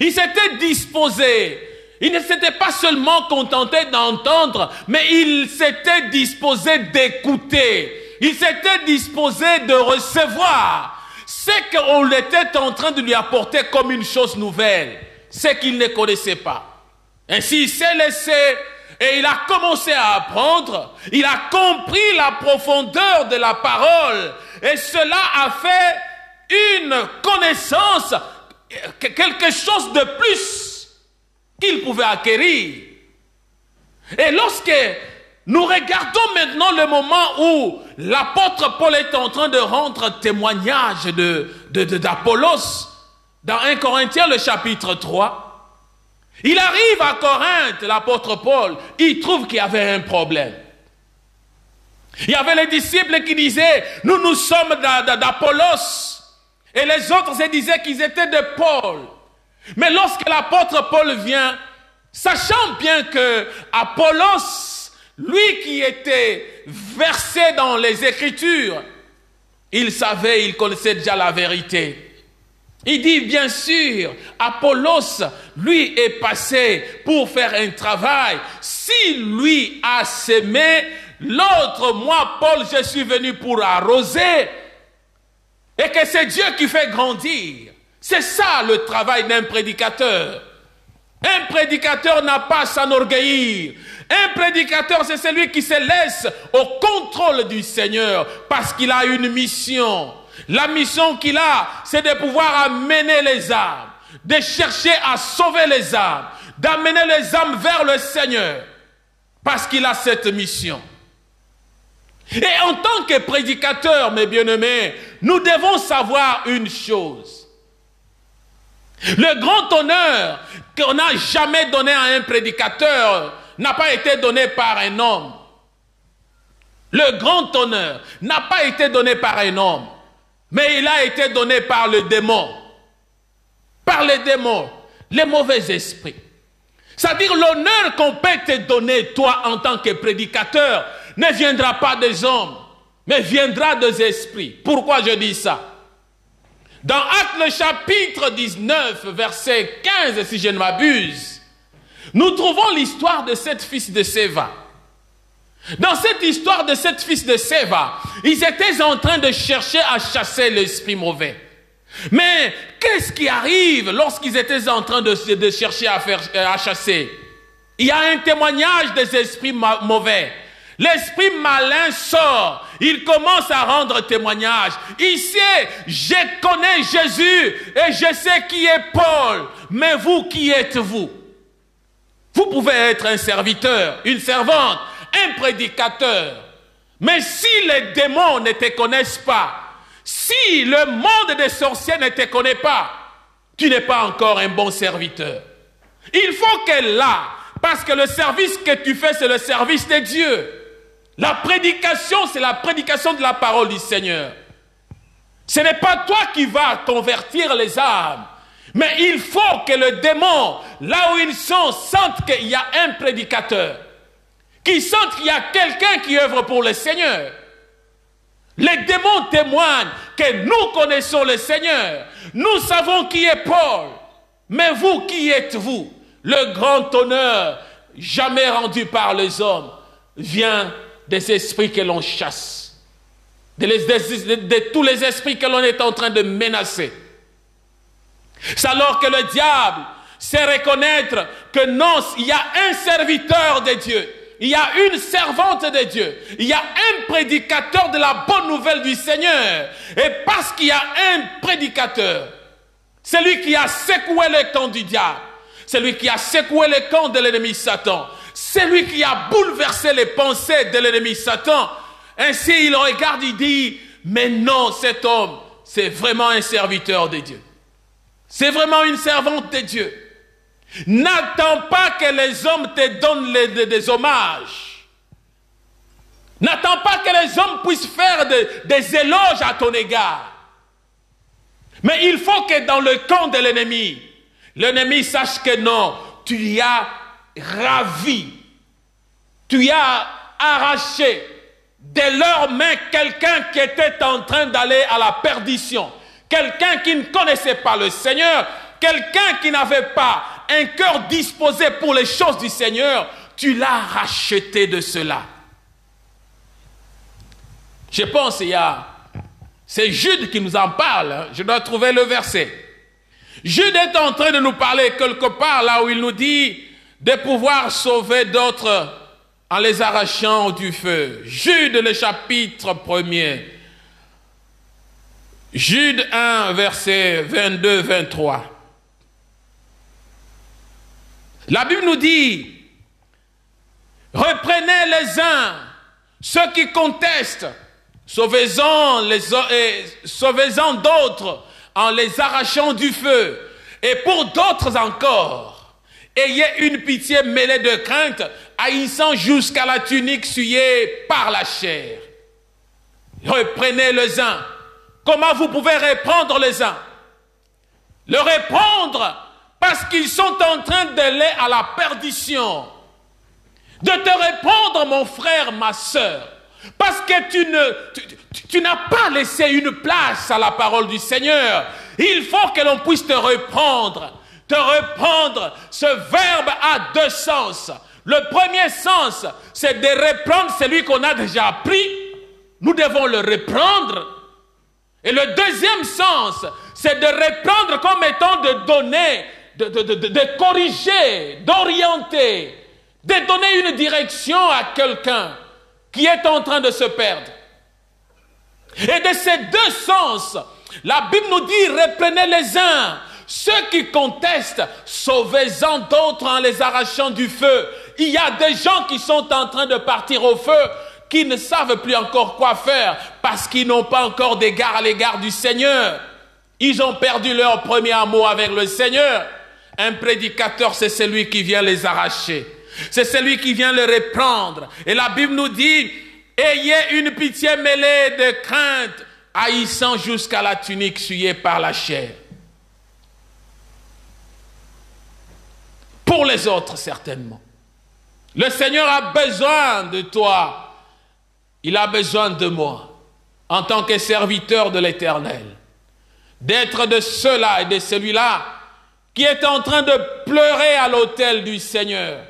Il s'était disposé. Il ne s'était pas seulement contenté d'entendre, mais il s'était disposé d'écouter. Il s'était disposé de recevoir ce qu'on était en train de lui apporter comme une chose nouvelle, ce qu'il ne connaissait pas. Ainsi, il s'est laissé et il a commencé à apprendre. Il a compris la profondeur de la parole et cela a fait une connaissance, quelque chose de plus qu'il pouvait acquérir. Et lorsque nous regardons maintenant le moment où l'apôtre Paul est en train de rendre témoignage d'Apollos, dans 1 Corinthiens, le chapitre 3, il arrive à Corinthe, l'apôtre Paul, il trouve qu'il y avait un problème. Il y avait les disciples qui disaient, nous sommes d'Apollos, et les autres se disaient qu'ils étaient de Paul. Mais lorsque l'apôtre Paul vient, sachant bien que Apollos, lui qui était versé dans les Écritures, il savait, il connaissait déjà la vérité. Il dit, bien sûr, Apollos, lui, est passé pour faire un travail. Si lui a semé, l'autre, moi, Paul, je suis venu pour arroser. Et que c'est Dieu qui fait grandir. C'est ça le travail d'un prédicateur. Un prédicateur n'a pas à s'enorgueillir. Un prédicateur, c'est celui qui se laisse au contrôle du Seigneur parce qu'il a une mission. La mission qu'il a, c'est de pouvoir amener les âmes, de chercher à sauver les âmes, d'amener les âmes vers le Seigneur parce qu'il a cette mission. Et en tant que prédicateur, mes bien-aimés, nous devons savoir une chose. Le grand honneur qu'on n'a jamais donné à un prédicateur n'a pas été donné par un homme. Le grand honneur n'a pas été donné par un homme, mais il a été donné par le démon. Par les démons, les mauvais esprits. C'est-à-dire l'honneur qu'on peut te donner, toi, en tant que prédicateur, ne viendra pas des hommes, mais viendra des esprits. Pourquoi je dis ça? Dans Actes le chapitre 19, verset 15, si je ne m'abuse, nous trouvons l'histoire de sept fils de Séva. Dans cette histoire de sept fils de Séva, ils étaient en train de chercher à chasser l'esprit mauvais. Mais qu'est-ce qui arrive lorsqu'ils étaient en train de chercher à chasser? Il y a un témoignage des esprits mauvais. L'esprit malin sort, il commence à rendre témoignage. Il sait, je connais Jésus et je sais qui est Paul, mais vous, qui êtes-vous? Vous pouvez être un serviteur, une servante, un prédicateur. Mais si les démons ne te connaissent pas, si le monde des sorciers ne te connaît pas, tu n'es pas encore un bon serviteur. Il faut que là, parce que le service que tu fais, c'est le service de Dieu. La prédication, c'est la prédication de la parole du Seigneur. Ce n'est pas toi qui vas convertir les âmes, mais il faut que le démon, là où ils sont, sentent qu'il y a un prédicateur, qu'ils sentent qu'il y a quelqu'un qui œuvre pour le Seigneur. Les démons témoignent que nous connaissons le Seigneur. Nous savons qui est Paul. Mais vous, qui êtes-vous? Le grand honneur, jamais rendu par les hommes, vient des esprits que l'on chasse. De tous les esprits que l'on est en train de menacer. C'est alors que le diable sait reconnaître que non, il y a un serviteur de Dieu. Il y a une servante de Dieu. Il y a un prédicateur de la bonne nouvelle du Seigneur. Et parce qu'il y a un prédicateur, celui qui a secoué le camp du diable, celui qui a secoué le camp de l'ennemi Satan, celui qui a bouleversé les pensées de l'ennemi Satan, ainsi il regarde, il dit, mais non, cet homme, c'est vraiment un serviteur de Dieu. C'est vraiment une servante de Dieu. N'attends pas que les hommes te donnent des hommages. N'attends pas que les hommes puissent faire des éloges à ton égard. Mais il faut que dans le camp de l'ennemi sache que non, tu y as ravi, tu y as arraché de leurs mains quelqu'un qui était en train d'aller à la perdition, quelqu'un qui ne connaissait pas le Seigneur, quelqu'un qui n'avait pas un cœur disposé pour les choses du Seigneur, tu l'as racheté de cela. Je pense c'est Jude qui nous en parle, hein. Je dois trouver le verset. Jude est en train de nous parler quelque part là où il nous dit de pouvoir sauver d'autres en les arrachant du feu. Jude, le chapitre 1er. Jude 1, verset 22-23. La Bible nous dit, reprenez les uns ceux qui contestent, sauvez-en d'autres en les arrachant du feu. Et pour d'autres encore, ayez une pitié mêlée de crainte, haïssant jusqu'à la tunique souillée par la chair. Reprenez les uns. Comment vous pouvez reprendre les uns? Le reprendre parce qu'ils sont en train d'aller à la perdition. De te répondre, mon frère, ma sœur, parce que tu n'as pas laissé une place à la parole du Seigneur. Il faut que l'on puisse te reprendre. Te reprendre, ce verbe a deux sens. Le premier sens, c'est de reprendre celui qu'on a déjà appris. Nous devons le reprendre. Et le deuxième sens, c'est de reprendre comme étant de donner, de corriger, d'orienter, de donner une direction à quelqu'un qui est en train de se perdre. Et de ces deux sens, la Bible nous dit, reprenez les uns, ceux qui contestent, sauvez-en d'autres en les arrachant du feu. Il y a des gens qui sont en train de partir au feu, qui ne savent plus encore quoi faire, parce qu'ils n'ont pas encore d'égard à l'égard du Seigneur. Ils ont perdu leur premier amour avec le Seigneur. Un prédicateur, c'est celui qui vient les arracher. C'est celui qui vient les reprendre. Et la Bible nous dit, ayez une pitié mêlée de crainte, haïssant jusqu'à la tunique souillée par la chair. Pour les autres, certainement. Le Seigneur a besoin de toi. Il a besoin de moi, en tant que serviteur de l'Éternel, d'être de ceux-là et de celui-là qui est en train de pleurer à l'autel du Seigneur,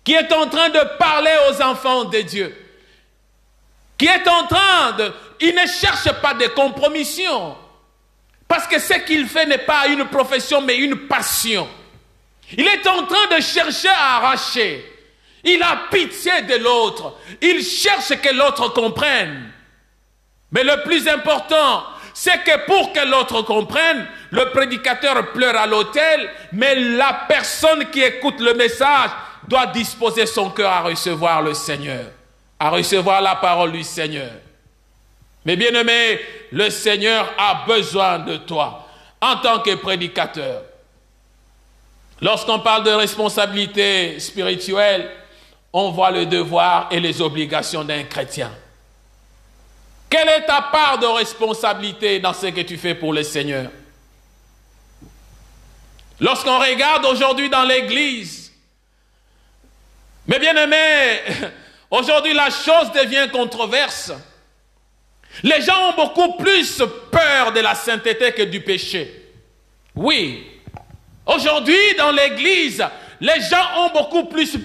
qui est en train de parler aux enfants de Dieu, qui est en train de... Il ne cherche pas de compromission, parce que ce qu'il fait n'est pas une profession, mais une passion. Il est en train de chercher à arracher. Il a pitié de l'autre. Il cherche que l'autre comprenne. Mais le plus important, c'est que pour que l'autre comprenne, le prédicateur pleure à l'autel, mais la personne qui écoute le message doit disposer son cœur à recevoir le Seigneur, à recevoir la parole du Seigneur. Mais bien-aimé, le Seigneur a besoin de toi en tant que prédicateur. Lorsqu'on parle de responsabilité spirituelle, on voit le devoir et les obligations d'un chrétien. Quelle est ta part de responsabilité dans ce que tu fais pour le Seigneur? Lorsqu'on regarde aujourd'hui dans l'Église, mais bien aimé, aujourd'hui la chose devient controverse. Les gens ont beaucoup plus peur de la sainteté que du péché. Oui, aujourd'hui dans l'Église, les gens ont beaucoup plus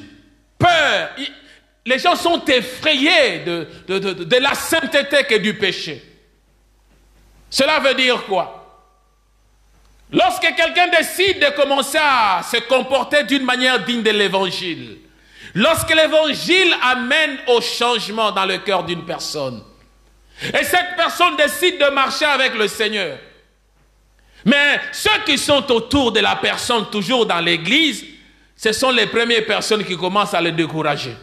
peur. Les gens sont effrayés de la sainteté que du péché. Cela veut dire quoi? Lorsque quelqu'un décide de commencer à se comporter d'une manière digne de l'Évangile, lorsque l'Évangile amène au changement dans le cœur d'une personne, et cette personne décide de marcher avec le Seigneur, mais ceux qui sont autour de la personne, toujours dans l'Église, ce sont les premières personnes qui commencent à le décourager.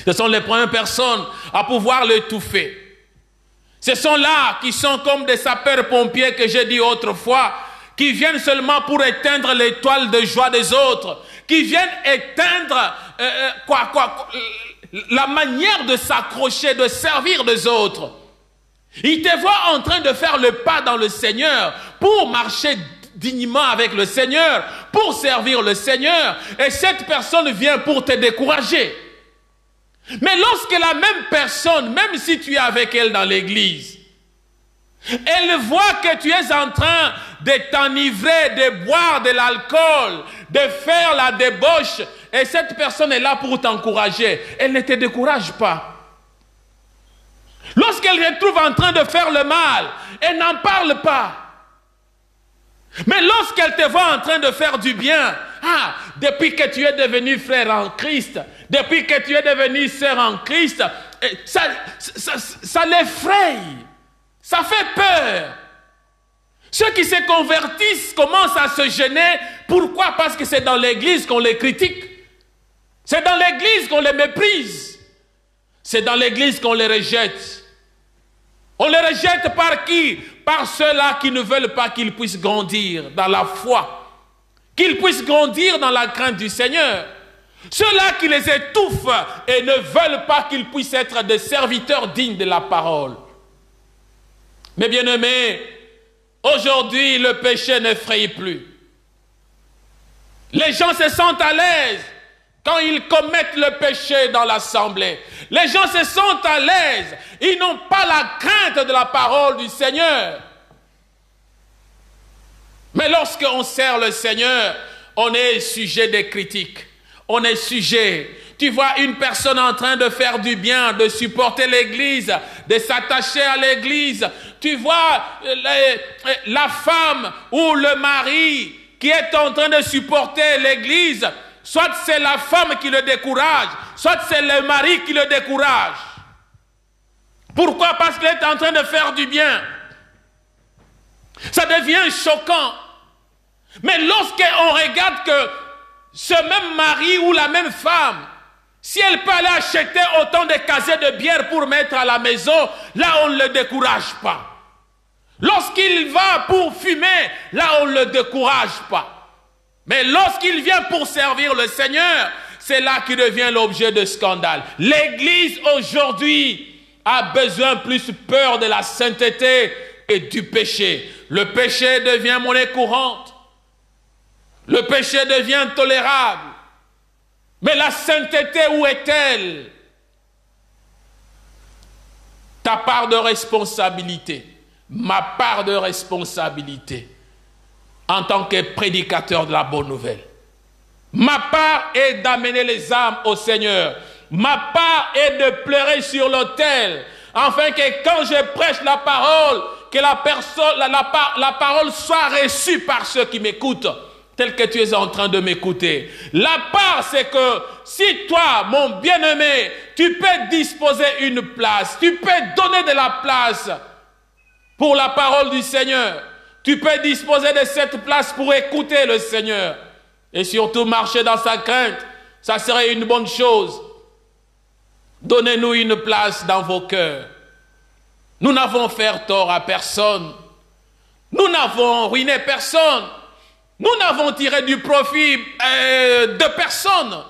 Ce sont les premières personnes à pouvoir l'étouffer. Ce sont là qui sont comme des sapeurs-pompiers que j'ai dit autrefois, qui viennent seulement pour éteindre l'étoile de joie des autres, qui viennent éteindre la manière de s'accrocher, de servir des autres. Ils te voient en train de faire le pas dans le Seigneur pour marcher dignement avec le Seigneur, pour servir le Seigneur, et cette personne vient pour te décourager. Mais lorsque la même personne, même si tu es avec elle dans l'église, Elle voit que tu es en train de t'enivrer, de boire de l'alcool, de faire la débauche. Et cette personne est là pour t'encourager. Elle ne te décourage pas. Lorsqu'elle se retrouve en train de faire le mal, elle n'en parle pas. Mais lorsqu'elle te voit en train de faire du bien, depuis que tu es devenu frère en Christ, depuis que tu es devenu sœur en Christ, ça l'effraie, ça fait peur. Ceux qui se convertissent commencent à se gêner. Pourquoi? Parce que c'est dans l'église qu'on les critique. C'est dans l'église qu'on les méprise. C'est dans l'église qu'on les rejette. On les rejette par qui? Par ceux-là qui ne veulent pas qu'ils puissent grandir dans la foi, qu'ils puissent grandir dans la crainte du Seigneur. Ceux-là qui les étouffent et ne veulent pas qu'ils puissent être des serviteurs dignes de la parole. Mes bien-aimés, aujourd'hui le péché n'effraie plus. Les gens se sentent à l'aise quand ils commettent le péché dans l'assemblée. Les gens se sentent à l'aise. Ils n'ont pas la crainte de la parole du Seigneur. Mais lorsqu'on sert le Seigneur, on est sujet des critiques. On est sujet. Tu vois une personne en train de faire du bien, de supporter l'église, de s'attacher à l'église. Tu vois la femme ou le mari qui est en train de supporter l'église. Soit c'est la femme qui le décourage, soit c'est le mari qui le décourage. Pourquoi? Parce qu'il est en train de faire du bien. Ça devient choquant. Mais lorsqu'on regarde que ce même mari ou la même femme, si elle peut aller acheter autant de casiers de bière pour mettre à la maison, là on ne le décourage pas. Lorsqu'il va pour fumer, là on ne le décourage pas. Mais lorsqu'il vient pour servir le Seigneur, c'est là qu'il devient l'objet de scandale. L'Église aujourd'hui a besoin plus peur de la sainteté que du péché. Le péché devient monnaie courante. Le péché devient tolérable. Mais la sainteté, où est-elle? Ta part de responsabilité, ma part de responsabilité en tant que prédicateur de la bonne nouvelle. Ma part est d'amener les âmes au Seigneur. Ma part est de pleurer sur l'autel, afin que quand je prêche la parole, que la parole soit reçue par ceux qui m'écoutent, tel que tu es en train de m'écouter. La part, c'est que si toi, mon bien-aimé, tu peux disposer une place, tu peux donner de la place pour la parole du Seigneur, tu peux disposer de cette place pour écouter le Seigneur et surtout marcher dans sa crainte, ça serait une bonne chose. Donnez-nous une place dans vos cœurs. Nous n'avons fait tort à personne. Nous n'avons ruiné personne. Nous n'avons tiré du profit de personne.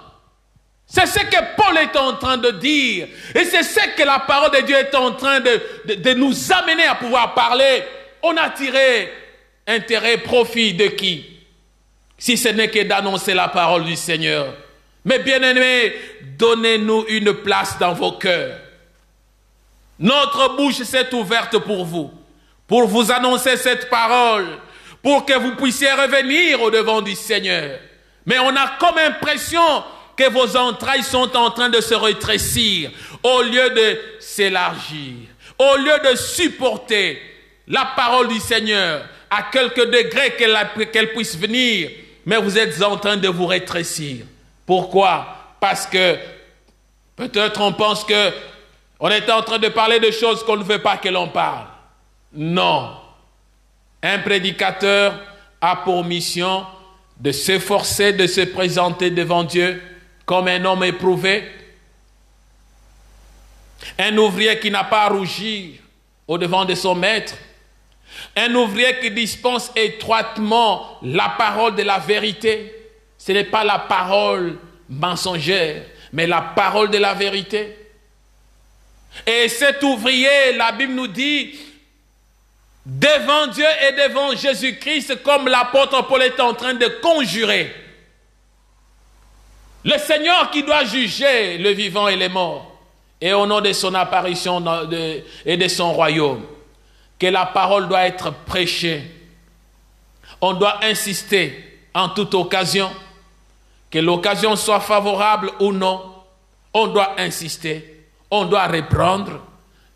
C'est ce que Paul est en train de dire. Et c'est ce que la parole de Dieu est en train de nous amener à pouvoir parler. On a tiré intérêt, profit de qui? Si ce n'est que d'annoncer la parole du Seigneur. Mais bien-aimés, donnez-nous une place dans vos cœurs. Notre bouche s'est ouverte pour vous annoncer cette parole, pour que vous puissiez revenir au-devant du Seigneur. Mais on a comme impression que vos entrailles sont en train de se rétrécir, au lieu de s'élargir, au lieu de supporter la parole du Seigneur, à quelque degré qu'elle puisse venir, mais vous êtes en train de vous rétrécir. Pourquoi? Parce que peut-être on pense que on est en train de parler de choses qu'on ne veut pas que l'on parle. Non. Un prédicateur a pour mission de s'efforcer de se présenter devant Dieu comme un homme éprouvé, un ouvrier qui n'a pas à rougir au-devant de son maître, un ouvrier qui dispense étroitement la parole de la vérité. Ce n'est pas la parole mensongère, mais la parole de la vérité. Et cet ouvrier, la Bible nous dit, devant Dieu et devant Jésus-Christ, comme l'apôtre Paul est en train de conjurer, le Seigneur qui doit juger le vivant et les morts, et au nom de son apparition et de son royaume, que la parole doit être prêchée. On doit insister en toute occasion, que l'occasion soit favorable ou non. On doit insister, on doit reprendre,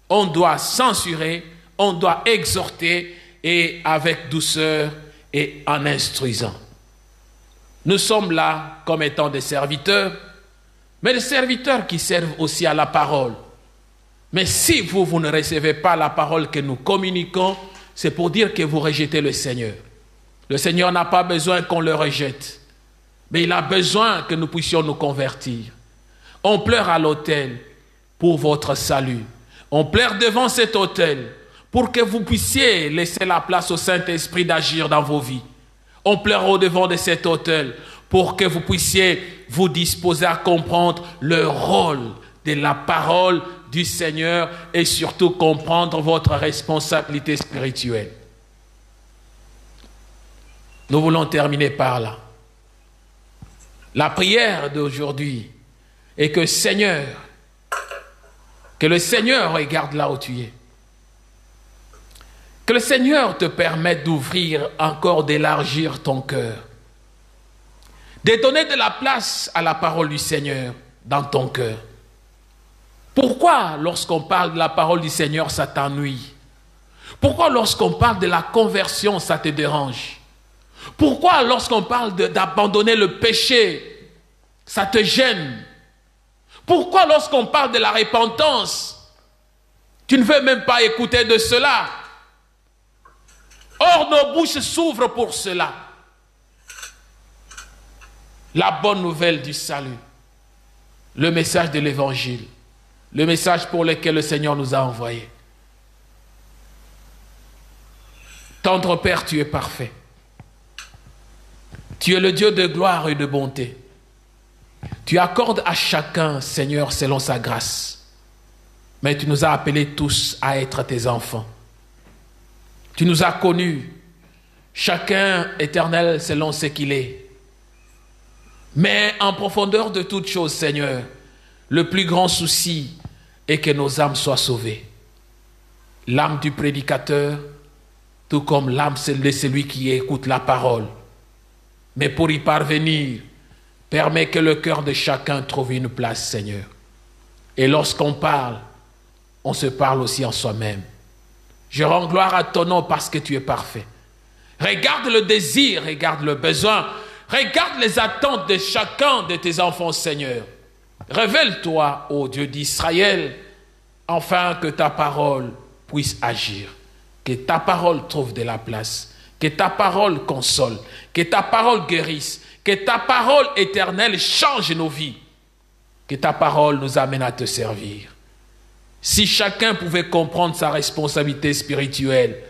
on doit censurer, on doit exhorter et avec douceur et en instruisant. Nous sommes là comme étant des serviteurs, mais des serviteurs qui servent aussi à la parole. Mais si vous ne recevez pas la parole que nous communiquons, c'est pour dire que vous rejetez le Seigneur. Le Seigneur n'a pas besoin qu'on le rejette, mais il a besoin que nous puissions nous convertir. On pleure à l'autel pour votre salut. On pleure devant cet autel pour que vous puissiez laisser la place au Saint-Esprit d'agir dans vos vies. On pleure au-devant de cet autel pour que vous puissiez vous disposer à comprendre le rôle de la parole du Seigneur et surtout comprendre votre responsabilité spirituelle. Nous voulons terminer par là. La prière d'aujourd'hui est que le Seigneur regarde là où tu es. Que le Seigneur te permette d'ouvrir encore, d'élargir ton cœur. De donner de la place à la parole du Seigneur dans ton cœur. Pourquoi lorsqu'on parle de la parole du Seigneur, ça t'ennuie? Pourquoi lorsqu'on parle de la conversion, ça te dérange? Pourquoi lorsqu'on parle d'abandonner le péché, ça te gêne? Pourquoi lorsqu'on parle de la repentance, tu ne veux même pas écouter de cela? Or, nos bouches s'ouvrent pour cela. La bonne nouvelle du salut, le message de l'évangile, le message pour lequel le Seigneur nous a envoyés. Tendre Père, tu es parfait. Tu es le Dieu de gloire et de bonté. Tu accordes à chacun, Seigneur, selon sa grâce. Mais tu nous as appelés tous à être tes enfants. Tu nous as connus, chacun éternel selon ce qu'il est. Mais en profondeur de toutes choses, Seigneur, le plus grand souci est que nos âmes soient sauvées. L'âme du prédicateur, tout comme l'âme de celui qui écoute la parole. Mais pour y parvenir, permets que le cœur de chacun trouve une place, Seigneur. Et lorsqu'on parle, on se parle aussi en soi-même. Je rends gloire à ton nom parce que tu es parfait. Regarde le désir, regarde le besoin, regarde les attentes de chacun de tes enfants, Seigneur. Révèle-toi, ô Dieu d'Israël, afin que ta parole puisse agir, que ta parole trouve de la place, que ta parole console, que ta parole guérisse, que ta parole éternelle change nos vies, que ta parole nous amène à te servir. Si chacun pouvait comprendre sa responsabilité spirituelle,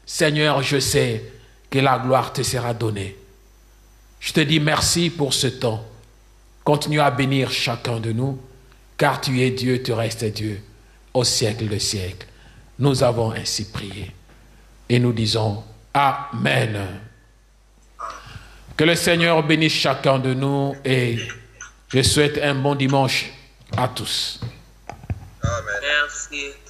Seigneur, je sais que la gloire te sera donnée. Je te dis merci pour ce temps. Continue à bénir chacun de nous, car tu es Dieu, tu restes Dieu, au siècle des siècles. Nous avons ainsi prié. Et nous disons Amen. Que le Seigneur bénisse chacun de nous et je souhaite un bon dimanche à tous. Amen. Merci.